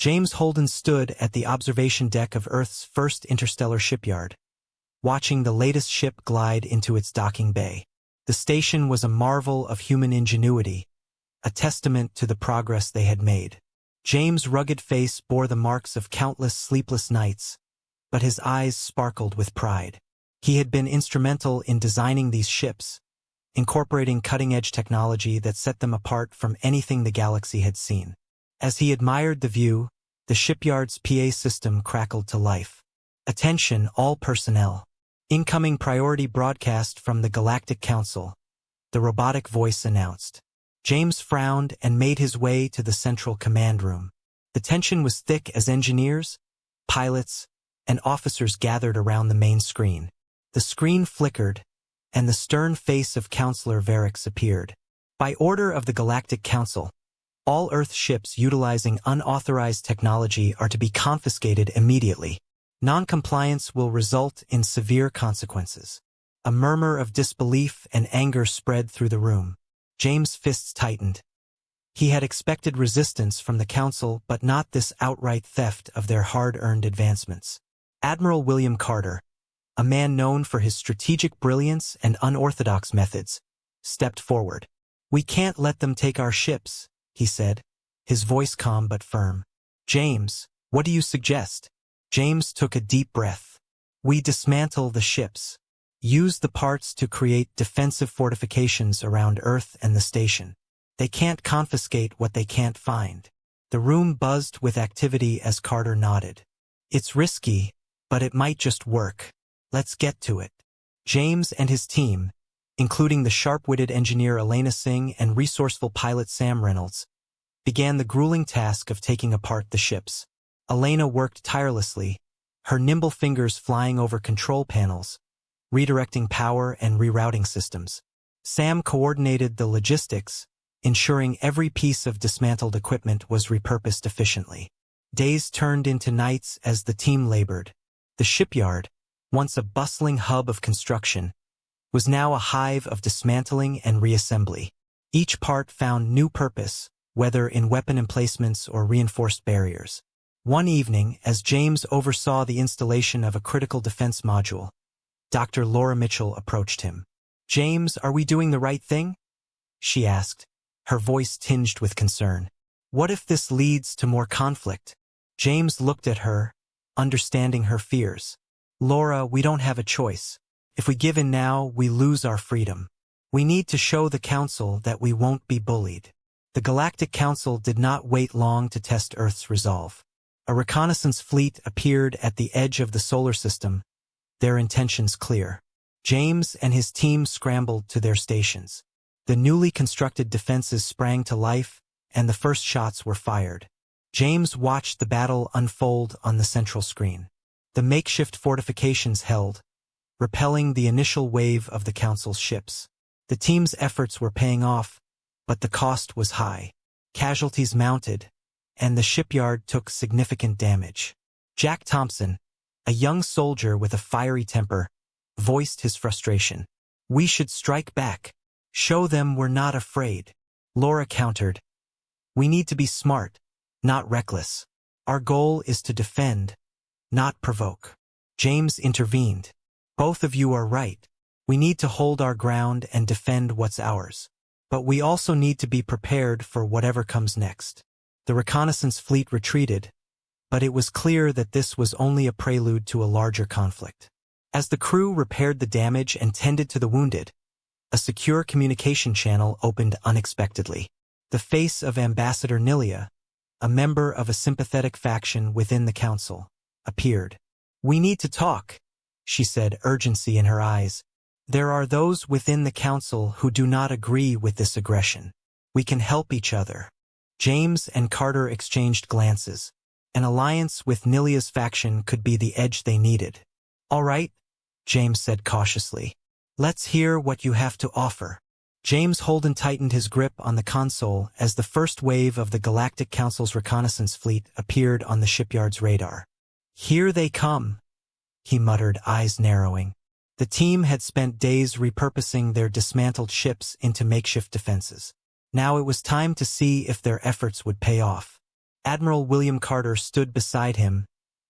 James Holden stood at the observation deck of Earth's first interstellar shipyard, watching the latest ship glide into its docking bay. The station was a marvel of human ingenuity, a testament to the progress they had made. James' rugged face bore the marks of countless sleepless nights, but his eyes sparkled with pride. He had been instrumental in designing these ships, incorporating cutting-edge technology that set them apart from anything the galaxy had seen. As he admired the view, the shipyard's PA system crackled to life. "Attention, all personnel. Incoming priority broadcast from the Galactic Council," the robotic voice announced. James frowned and made his way to the central command room. The tension was thick as engineers, pilots, and officers gathered around the main screen. The screen flickered, and the stern face of Counselor Varix appeared. By order of the Galactic Council, all Earth ships utilizing unauthorized technology are to be confiscated immediately. Non-compliance will result in severe consequences. A murmur of disbelief and anger spread through the room. James' fists tightened. He had expected resistance from the Council, but not this outright theft of their hard-earned advancements. Admiral William Carter, a man known for his strategic brilliance and unorthodox methods, stepped forward. "We can't let them take our ships," he said, his voice calm but firm. "James, what do you suggest?" James took a deep breath. "We dismantle the ships. Use the parts to create defensive fortifications around Earth and the station. They can't confiscate what they can't find." The room buzzed with activity as Carter nodded. "It's risky, but it might just work. Let's get to it." James and his team, including the sharp-witted engineer Elena Singh and resourceful pilot Sam Reynolds, began the grueling task of taking apart the ships. Elena worked tirelessly, her nimble fingers flying over control panels, redirecting power and rerouting systems. Sam coordinated the logistics, ensuring every piece of dismantled equipment was repurposed efficiently. Days turned into nights as the team labored. The shipyard, once a bustling hub of construction, was now a hive of dismantling and reassembly. Each part found new purpose, whether in weapon emplacements or reinforced barriers. One evening, as James oversaw the installation of a critical defense module, Dr. Laura Mitchell approached him. "James, are we doing the right thing?" she asked, her voice tinged with concern. "What if this leads to more conflict?" James looked at her, understanding her fears. "Laura, we don't have a choice. If we give in now, we lose our freedom. We need to show the Council that we won't be bullied." The Galactic Council did not wait long to test Earth's resolve. A reconnaissance fleet appeared at the edge of the solar system, their intentions clear. James and his team scrambled to their stations. The newly constructed defenses sprang to life, and the first shots were fired. James watched the battle unfold on the central screen. The makeshift fortifications held, repelling the initial wave of the Council's ships. The team's efforts were paying off, but the cost was high. Casualties mounted, and the shipyard took significant damage. Jack Thompson, a young soldier with a fiery temper, voiced his frustration. "We should strike back. Show them we're not afraid." Laura countered. "We need to be smart, not reckless. Our goal is to defend, not provoke." James intervened. "Both of you are right. We need to hold our ground and defend what's ours. But we also need to be prepared for whatever comes next." The reconnaissance fleet retreated, but it was clear that this was only a prelude to a larger conflict. As the crew repaired the damage and tended to the wounded, a secure communication channel opened unexpectedly. The face of Ambassador Nilia, a member of a sympathetic faction within the Council, appeared. "We need to talk," she said, urgency in her eyes. "There are those within the Council who do not agree with this aggression. We can help each other." James and Carter exchanged glances. An alliance with Nilia's faction could be the edge they needed. "All right," James said cautiously. "Let's hear what you have to offer." James Holden tightened his grip on the console as the first wave of the Galactic Council's reconnaissance fleet appeared on the shipyard's radar. "Here they come," he muttered, eyes narrowing. The team had spent days repurposing their dismantled ships into makeshift defenses. Now it was time to see if their efforts would pay off. Admiral William Carter stood beside him,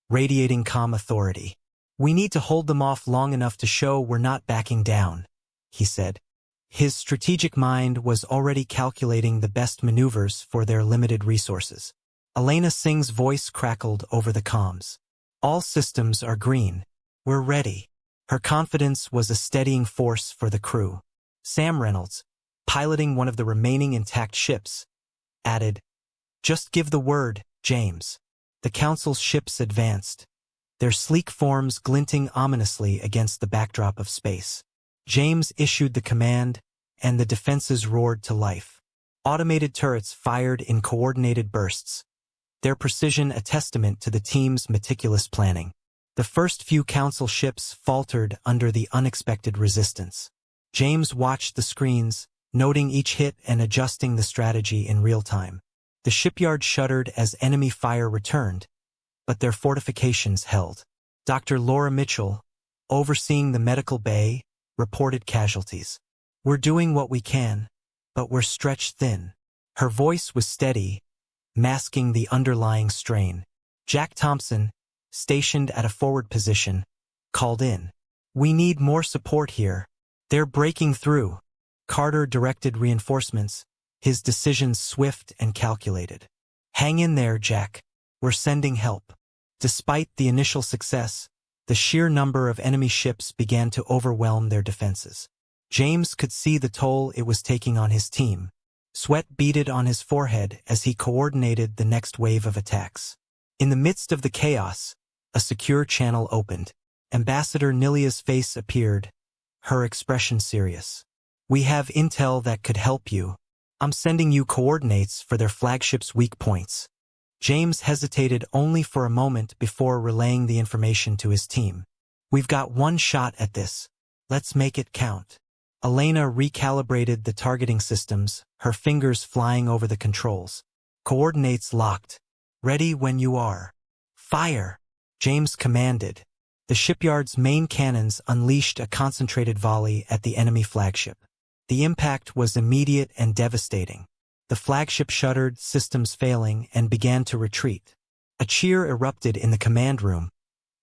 radiating calm authority. "We need to hold them off long enough to show we're not backing down," he said. His strategic mind was already calculating the best maneuvers for their limited resources. Elena Singh's voice crackled over the comms. "All systems are green. We're ready." Her confidence was a steadying force for the crew. Sam Reynolds, piloting one of the remaining intact ships, added, "Just give the word, James." The Council's ships advanced, their sleek forms glinting ominously against the backdrop of space. James issued the command, and the defenses roared to life. Automated turrets fired in coordinated bursts, their precision a testament to the team's meticulous planning. The first few Council ships faltered under the unexpected resistance. James watched the screens, noting each hit and adjusting the strategy in real time. The shipyard shuddered as enemy fire returned, but their fortifications held. Dr. Laura Mitchell, overseeing the medical bay, reported casualties. "We're doing what we can, but we're stretched thin." Her voice was steady, masking the underlying strain. Jack Thompson, stationed at a forward position, called in. "We need more support here. They're breaking through." Carter directed reinforcements, his decisions swift and calculated. "Hang in there, Jack. We're sending help." Despite the initial success, the sheer number of enemy ships began to overwhelm their defenses. James could see the toll it was taking on his team. Sweat beaded on his forehead as he coordinated the next wave of attacks. In the midst of the chaos, a secure channel opened. Ambassador Nilia's face appeared, her expression serious. "We have intel that could help you. I'm sending you coordinates for their flagship's weak points." James hesitated only for a moment before relaying the information to his team. "We've got one shot at this. Let's make it count." Elena recalibrated the targeting systems, her fingers flying over the controls. "Coordinates locked. Ready when you are." "Fire!" James commanded. The shipyard's main cannons unleashed a concentrated volley at the enemy flagship. The impact was immediate and devastating. The flagship shuddered, systems failing, and began to retreat. A cheer erupted in the command room,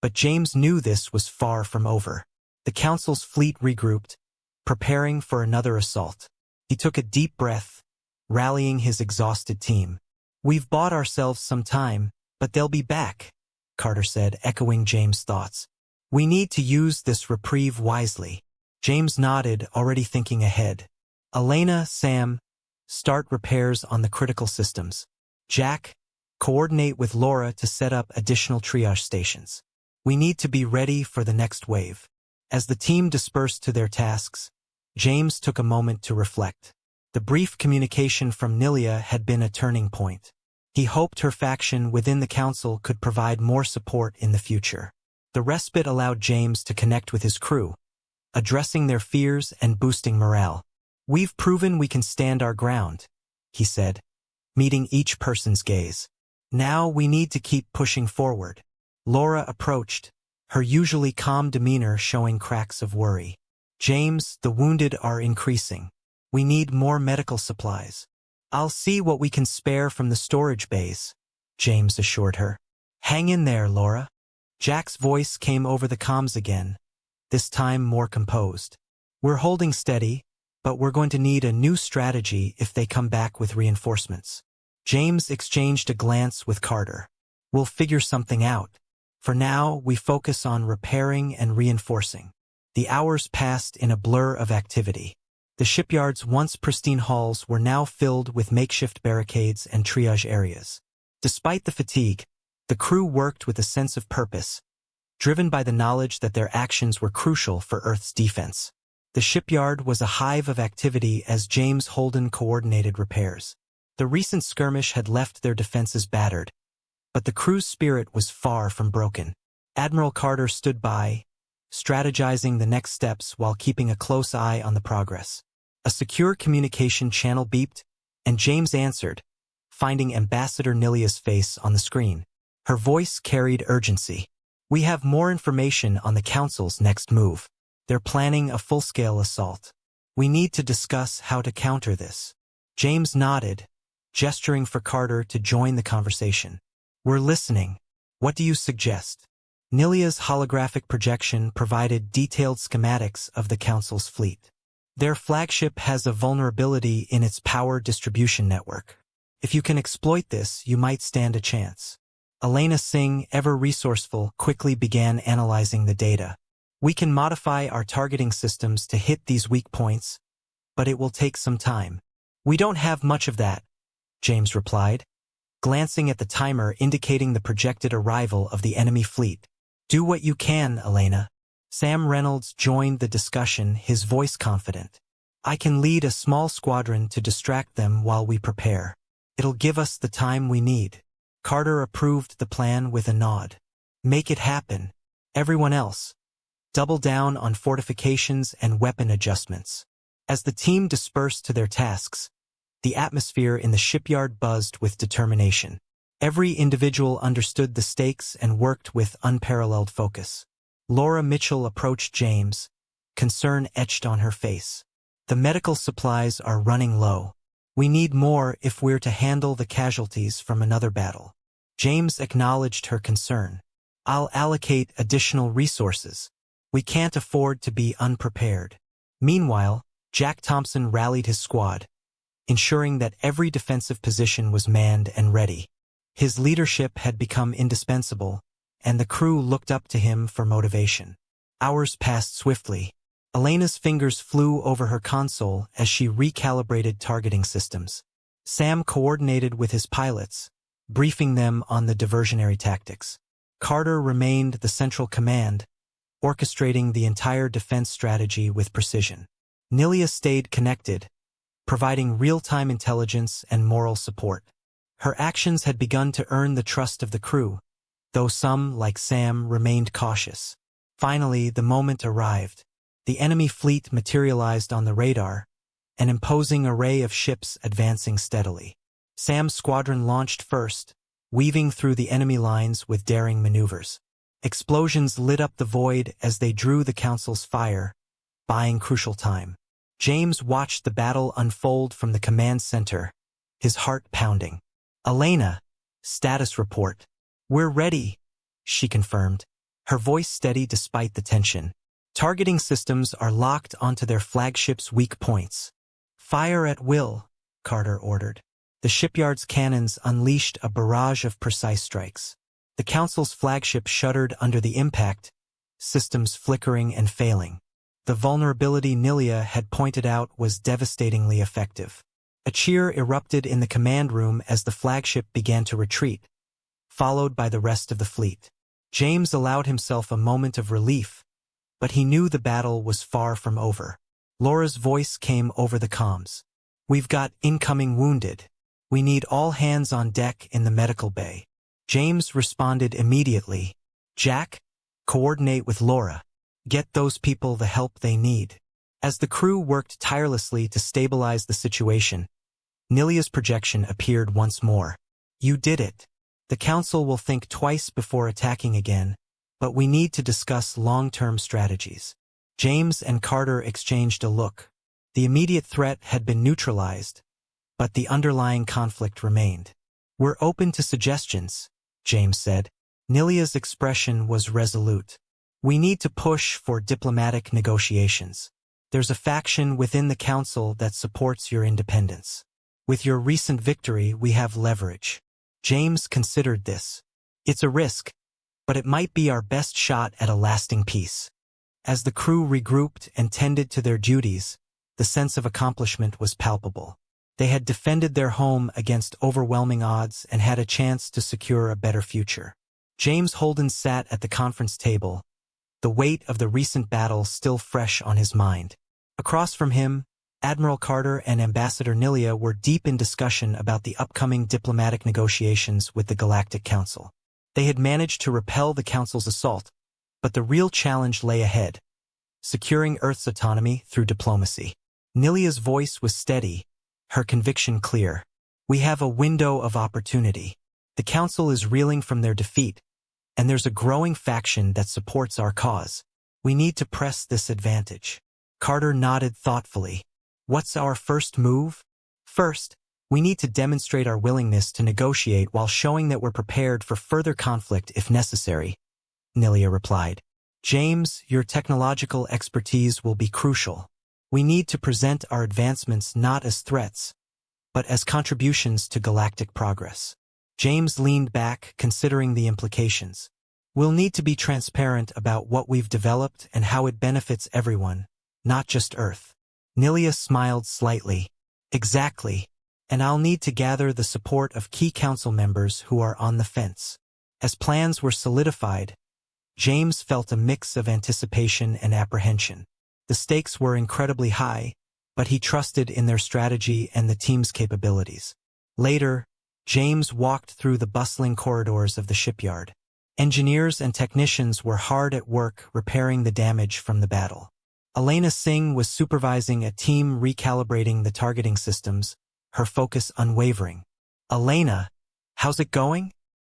but James knew this was far from over. The Council's fleet regrouped, preparing for another assault. He took a deep breath, rallying his exhausted team. "We've bought ourselves some time, but they'll be back," Carter said, echoing James' thoughts. "We need to use this reprieve wisely." James nodded, already thinking ahead. "Elena, Sam, start repairs on the critical systems. Jack, coordinate with Laura to set up additional triage stations. We need to be ready for the next wave." As the team dispersed to their tasks, James took a moment to reflect. The brief communication from Nilia had been a turning point. He hoped her faction within the Council could provide more support in the future. The respite allowed James to connect with his crew, addressing their fears and boosting morale. "We've proven we can stand our ground," he said, meeting each person's gaze. "Now we need to keep pushing forward." Laura approached, her usually calm demeanor showing cracks of worry. "James, the wounded are increasing. We need more medical supplies." "I'll see what we can spare from the storage bays," James assured her. "Hang in there, Laura." Jack's voice came over the comms again, this time more composed. "We're holding steady, but we're going to need a new strategy if they come back with reinforcements." James exchanged a glance with Carter. "We'll figure something out. For now, we focus on repairing and reinforcing." The hours passed in a blur of activity. The shipyard's once pristine halls were now filled with makeshift barricades and triage areas. Despite the fatigue, the crew worked with a sense of purpose, driven by the knowledge that their actions were crucial for Earth's defense. The shipyard was a hive of activity as James Holden coordinated repairs. The recent skirmish had left their defenses battered, but the crew's spirit was far from broken. Admiral Carter stood by, strategizing the next steps while keeping a close eye on the progress. A secure communication channel beeped, and James answered, finding Ambassador Nilia's face on the screen. Her voice carried urgency. "We have more information on the Council's next move. They're planning a full-scale assault. We need to discuss how to counter this." James nodded, gesturing for Carter to join the conversation. "We're listening. What do you suggest?" Nilia's holographic projection provided detailed schematics of the Council's fleet. "Their flagship has a vulnerability in its power distribution network. If you can exploit this, you might stand a chance." Elena Singh, ever resourceful, quickly began analyzing the data. "We can modify our targeting systems to hit these weak points, but it will take some time." "We don't have much of that," James replied, glancing at the timer indicating the projected arrival of the enemy fleet. "Do what you can, Elena." Sam Reynolds joined the discussion, his voice confident. "I can lead a small squadron to distract them while we prepare. It'll give us the time we need." Carter approved the plan with a nod. "Make it happen. Everyone else, double down on fortifications and weapon adjustments." As the team dispersed to their tasks, the atmosphere in the shipyard buzzed with determination. Every individual understood the stakes and worked with unparalleled focus. Laura Mitchell approached James, concern etched on her face. "The medical supplies are running low. We need more if we're to handle the casualties from another battle." James acknowledged her concern. "I'll allocate additional resources. We can't afford to be unprepared." Meanwhile, Jack Thompson rallied his squad, ensuring that every defensive position was manned and ready. His leadership had become indispensable, and the crew looked up to him for motivation. Hours passed swiftly. Elena's fingers flew over her console as she recalibrated targeting systems. Sam coordinated with his pilots, briefing them on the diversionary tactics. Carter remained the central command, orchestrating the entire defense strategy with precision. Nilia stayed connected, providing real-time intelligence and moral support. Her actions had begun to earn the trust of the crew, though some, like Sam, remained cautious. Finally, the moment arrived. The enemy fleet materialized on the radar, an imposing array of ships advancing steadily. Sam's squadron launched first, weaving through the enemy lines with daring maneuvers. Explosions lit up the void as they drew the Council's fire, buying crucial time. James watched the battle unfold from the command center, his heart pounding. "Elena, status report." "We're ready," she confirmed, her voice steady despite the tension. "Targeting systems are locked onto their flagship's weak points." "Fire at will," Carter ordered. The shipyard's cannons unleashed a barrage of precise strikes. The Council's flagship shuddered under the impact, systems flickering and failing. The vulnerability Nilia had pointed out was devastatingly effective. A cheer erupted in the command room as the flagship began to retreat, followed by the rest of the fleet. James allowed himself a moment of relief, but he knew the battle was far from over. Laura's voice came over the comms. "We've got incoming wounded. We need all hands on deck in the medical bay." James responded immediately. "Jack, coordinate with Laura. Get those people the help they need." As the crew worked tirelessly to stabilize the situation, Nilia's projection appeared once more. "You did it. The Council will think twice before attacking again, but we need to discuss long-term strategies." James and Carter exchanged a look. The immediate threat had been neutralized, but the underlying conflict remained. "We're open to suggestions," James said. Nilia's expression was resolute. "We need to push for diplomatic negotiations. There's a faction within the Council that supports your independence. With your recent victory, we have leverage." James considered this. "It's a risk, but it might be our best shot at a lasting peace." As the crew regrouped and tended to their duties, the sense of accomplishment was palpable. They had defended their home against overwhelming odds and had a chance to secure a better future. James Holden sat at the conference table, the weight of the recent battle still fresh on his mind. Across from him, Admiral Carter and Ambassador Nilia were deep in discussion about the upcoming diplomatic negotiations with the Galactic Council. They had managed to repel the Council's assault, but the real challenge lay ahead, securing Earth's autonomy through diplomacy. Nilia's voice was steady, her conviction clear. "We have a window of opportunity. The Council is reeling from their defeat, and there's a growing faction that supports our cause. We need to press this advantage." Carter nodded thoughtfully. "What's our first move?" "First, We need to demonstrate our willingness to negotiate while showing that we're prepared for further conflict if necessary, Nilia replied. James, your technological expertise will be crucial. We need to present our advancements not as threats, but as contributions to galactic progress. James leaned back, considering the implications. We'll need to be transparent about what we've developed and how it benefits everyone, not just Earth. Nilia smiled slightly. Exactly. And I'll need to gather the support of key council members who are on the fence. As plans were solidified, James felt a mix of anticipation and apprehension. The stakes were incredibly high, but he trusted in their strategy and the team's capabilities. Later, James walked through the bustling corridors of the shipyard. Engineers and technicians were hard at work repairing the damage from the battle. Elena Singh was supervising a team recalibrating the targeting systems, her focus unwavering. Elena, how's it going?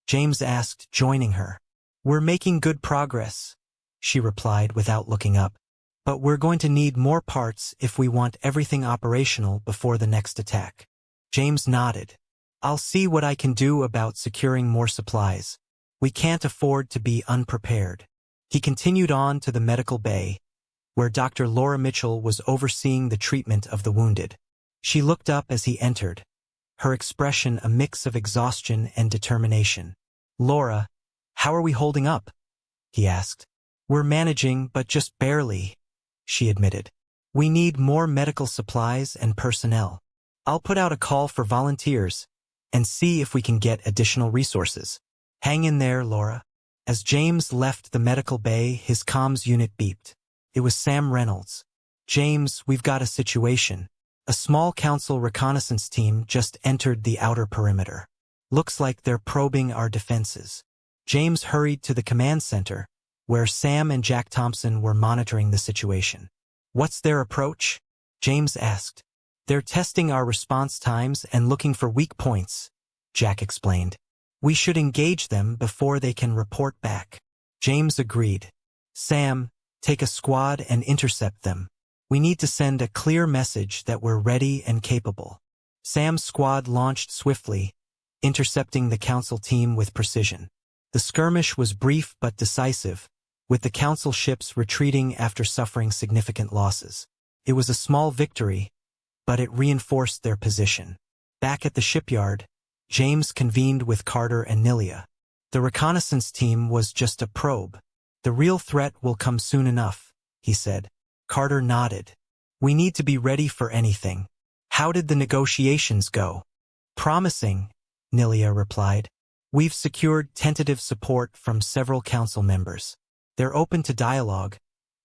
James asked, joining her. We're making good progress, she replied without looking up. But we're going to need more parts if we want everything operational before the next attack. James nodded. I'll see what I can do about securing more supplies. We can't afford to be unprepared. He continued on to the medical bay, where Dr. Laura Mitchell was overseeing the treatment of the wounded. She looked up as he entered, her expression a mix of exhaustion and determination. Laura, how are we holding up? He asked. We're managing, but just barely, she admitted. We need more medical supplies and personnel. I'll put out a call for volunteers and see if we can get additional resources. Hang in there, Laura. As James left the medical bay, his comms unit beeped. It was Sam Reynolds. James, we've got a situation. A small council reconnaissance team just entered the outer perimeter. Looks like they're probing our defenses. James hurried to the command center, where Sam and Jack Thompson were monitoring the situation. What's their approach? James asked. They're testing our response times and looking for weak points, Jack explained. We should engage them before they can report back. James agreed. Sam, take a squad and intercept them. We need to send a clear message that we're ready and capable. Sam's squad launched swiftly, intercepting the council team with precision. The skirmish was brief but decisive, with the council ships retreating after suffering significant losses. It was a small victory, but it reinforced their position. Back at the shipyard, James convened with Carter and Nilia. The reconnaissance team was just a probe. The real threat will come soon enough, he said. Carter nodded. We need to be ready for anything. How did the negotiations go? Promising, Nilia replied. We've secured tentative support from several council members. They're open to dialogue,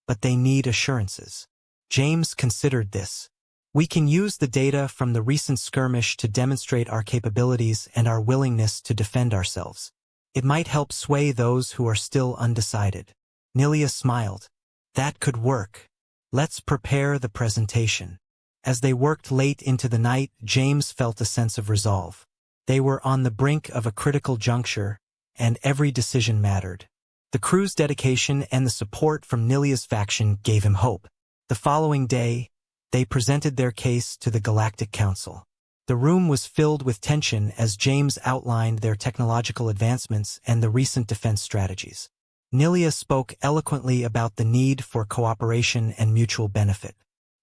but they need assurances. James considered this. We can use the data from the recent skirmish to demonstrate our capabilities and our willingness to defend ourselves. It might help sway those who are still undecided. Nilia smiled. That could work. Let's prepare the presentation. As they worked late into the night, James felt a sense of resolve. They were on the brink of a critical juncture, and every decision mattered. The crew's dedication and the support from Nilia's faction gave him hope. The following day, they presented their case to the Galactic Council. The room was filled with tension as James outlined their technological advancements and the recent defense strategies. Nilia spoke eloquently about the need for cooperation and mutual benefit.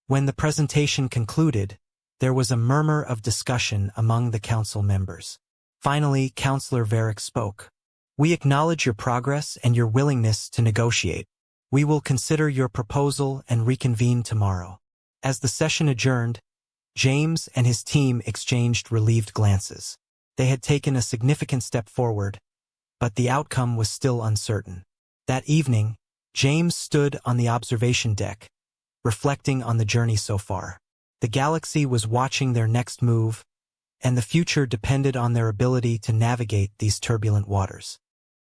When the presentation concluded, there was a murmur of discussion among the council members. Finally, Councillor Varick spoke. We acknowledge your progress and your willingness to negotiate. We will consider your proposal and reconvene tomorrow. As the session adjourned, James and his team exchanged relieved glances. They had taken a significant step forward, but the outcome was still uncertain. That evening, James stood on the observation deck, reflecting on the journey so far. The galaxy was watching their next move, and the future depended on their ability to navigate these turbulent waters.